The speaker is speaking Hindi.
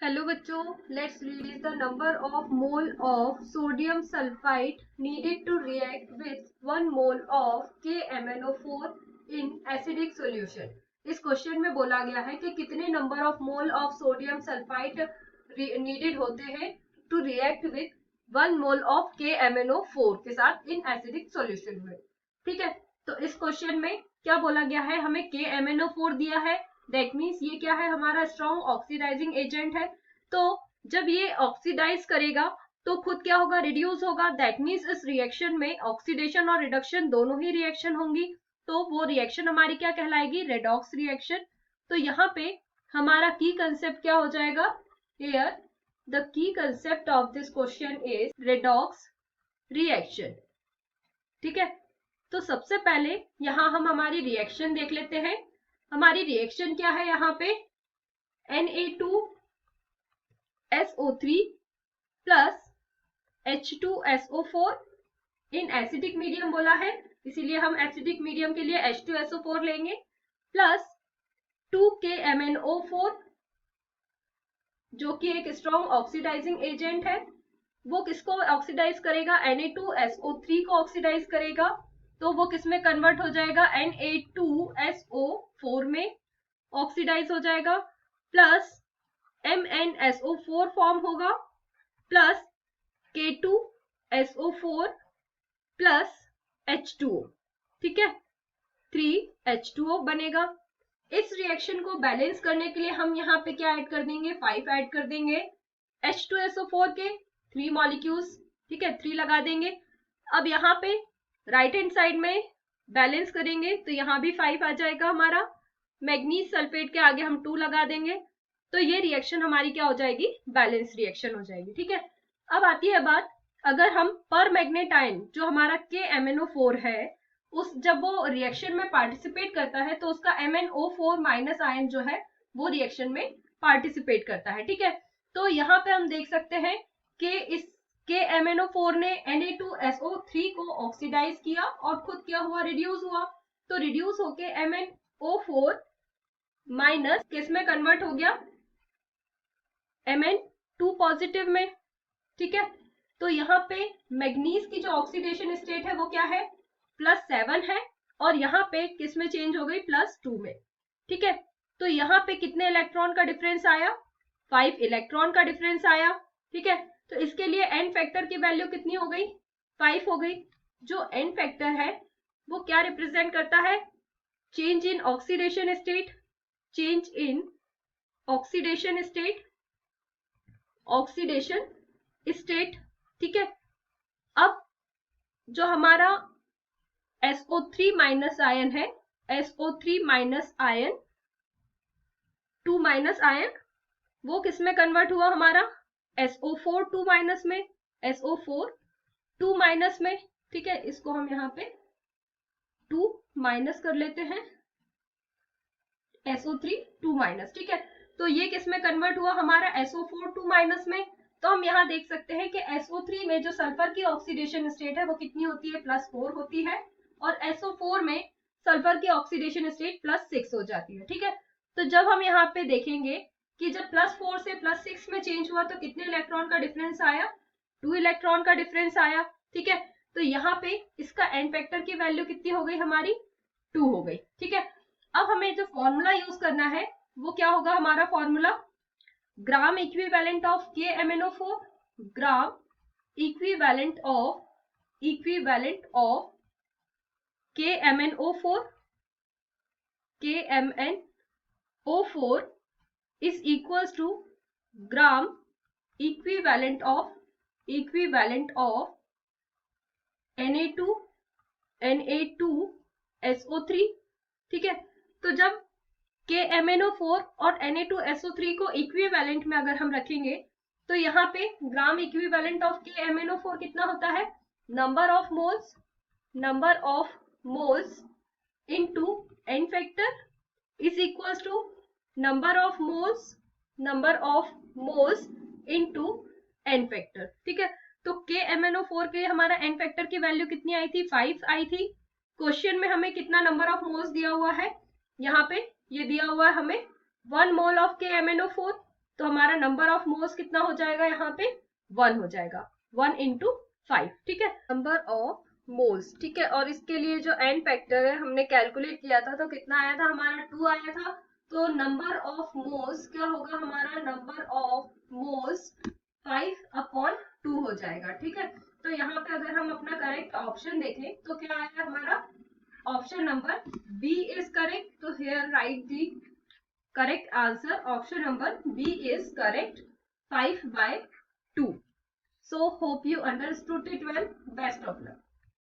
हेलो बच्चों, let's read the number of mole of sodium sulphide needed to react with 1 mole of KMnO4 in acidic solution. इस क्वेश्चन में बोला गया है कि कितने number of mole of sodium sulphide needed होते हैं to react with 1 mole of KMnO4 के साथ इन एसिडिक सॉल्यूशन में। ठीक है, तो इस क्वेश्चन में क्या बोला गया है, हमें KMnO4 दिया है। दैट मीन्स ये क्या है, हमारा स्ट्रॉन्ग ऑक्सीडाइजिंग एजेंट है। तो जब ये ऑक्सीडाइज करेगा तो खुद क्या होगा, रिड्यूस होगा। दैट मीन्स इस रिएक्शन में ऑक्सीडेशन और रिडक्शन दोनों ही रिएक्शन होंगी, तो वो रिएक्शन हमारी क्या कहलाएगी, रेडॉक्स रिएक्शन। तो यहाँ पे हमारा की कंसेप्ट क्या हो जाएगा, here the key concept of this question is redox reaction. ठीक है, तो सबसे पहले यहाँ हम हमारी रिएक्शन देख लेते हैं। हमारी रिएक्शन क्या है, यहाँ पे Na2SO3 plus H2SO4 in acidic medium बोला है, इसीलिए हम एसिडिक मीडियम के लिए H2SO4 लेंगे, प्लस 2KMnO4 जो कि एक स्ट्रॉन्ग ऑक्सीडाइजिंग एजेंट है। वो किसको ऑक्सीडाइज करेगा, Na2SO3 को ऑक्सीडाइज करेगा, तो वो किस में कन्वर्ट हो जाएगा, Na2SO4 में ऑक्सीडाइज हो जाएगा, प्लस MnSO4 फॉर्म होगा, प्लस K2SO4 प्लस H2O। ठीक है, 3H2O बनेगा। इस रिएक्शन को बैलेंस करने के लिए हम यहाँ पे क्या ऐड कर देंगे, 5 ऐड कर देंगे। H2SO4 के 3 मॉलिक्यूल्स, ठीक है, 3 लगा देंगे। अब यहाँ पे राइट हैंड साइड में बैलेंस करेंगे तो यहाँ भी 5 आ जाएगा हमारा। मैग्नीज सल्फेट के आगे हम 2 लगा देंगे, तो ये रिएक्शन हमारी क्या हो जाएगी, बैलेंस रिएक्शन हो जाएगी। ठीक है, अब आती है बात, अगर हम पर मैग्नेट आयन जो हमारा KMnO4 है, उस जब वो रिएक्शन में पार्टिसिपेट करता है तो उसका MnO4 माइनस आयन जो है वो रिएक्शन में पार्टिसिपेट करता है। ठीक है, तो यहाँ पे हम देख सकते हैं कि इस KMnO4 ने Na2SO3 को ऑक्सीडाइज किया और खुद क्या हुआ, रिड्यूस हुआ। तो रिड्यूस होके MnO4 माइनस किस में कन्वर्ट हो गया, Mn2 पॉजिटिव में। ठीक है, तो यहाँ पे मैग्नीज की जो ऑक्सीडेशन स्टेट है वो क्या है, +7 है, और यहाँ पे किस में चेंज हो गई, +2 में। ठीक है, तो यहाँ पे कितने इलेक्ट्रॉन का डिफरेंस आया, 5 इलेक्ट्रॉन का डिफरेंस आया। ठीक है, तो इसके लिए एन फैक्टर की वैल्यू कितनी हो गई, 5 हो गई। जो एन फैक्टर है वो क्या रिप्रेजेंट करता है, change in oxidation state, change in oxidation state, oxidation state. ठीक है, अब जो हमारा SO3 माइनस आयन है, SO3 minus ion, 2 minus ion, वो किस में कन्वर्ट हुआ हमारा, SO4 2 माइनस में, SO4 2 माइनस में। ठीक है, इसको हम यहाँ पे 2 माइनस कर लेते हैं, SO3 2 माइनस। ठीक है, तो ये किस में कन्वर्ट हुआ हमारा, SO4 2 माइनस में। तो हम यहाँ देख सकते हैं कि SO3 में जो सल्फर की ऑक्सीडेशन स्टेट है वो कितनी होती है, +4 होती है, और SO4 में सल्फर की ऑक्सीडेशन स्टेट +6 हो जाती है। ठीक है, तो जब हम यहाँ पे देखेंगे कि जब +4 से +6 में चेंज हुआ तो कितने इलेक्ट्रॉन का डिफरेंस आया, 2 इलेक्ट्रॉन का डिफरेंस आया। ठीक है, तो यहाँ पे इसका एन फैक्टर की वैल्यू कितनी हो गई हमारी, 2 हो गई। ठीक है, अब हमें जो फॉर्मूला यूज करना है वो क्या होगा, हमारा formula gram equivalent of KMnO4, gram equivalent of KMnO4, KMnO4 is equals to gram equivalent of Na2SO3। ठीक है, तो जब KMnO4 और Na2SO3 को इक्विवेलेंट में अगर हम रखेंगे तो यहाँ पे ग्राम इक्विवेलेंट ऑफ KMnO4 कितना होता है, number of moles into n factor is equals to number of moles into n factor. ठीक है, तो KMnO4 के हमारा एन फैक्टर की वैल्यू कितनी आई थी, 5 आई थी। क्वेश्चन में हमें कितना नंबर ऑफ मोल्स दिया हुआ है, यहाँ पे ये दिया हुआ है हमें 1 मोल ऑफ KMnO4, तो हमारा नंबर ऑफ मोल्स कितना हो जाएगा, यहाँ पे 1 हो जाएगा, 1 into 5, ठीक है, नंबर ऑफ मोल्स, ठीक है। और इसके लिए जो एन फैक्टर है हमने कैलकुलेट किया था, तो कितना आया था हमारा 2 आया था। तो नंबर ऑफ मोल्स क्या होगा हमारा, नंबर ऑफ मोल्स 5/2 हो जाएगा, ठीक है। तो यहाँ पे अगर हम अपना करेक्ट ऑप्शन देखें तो क्या आया हमारा, option number B is correct. तो here write the correct answer, option number B is correct, 5/2. So hope you understood it well. Best of luck.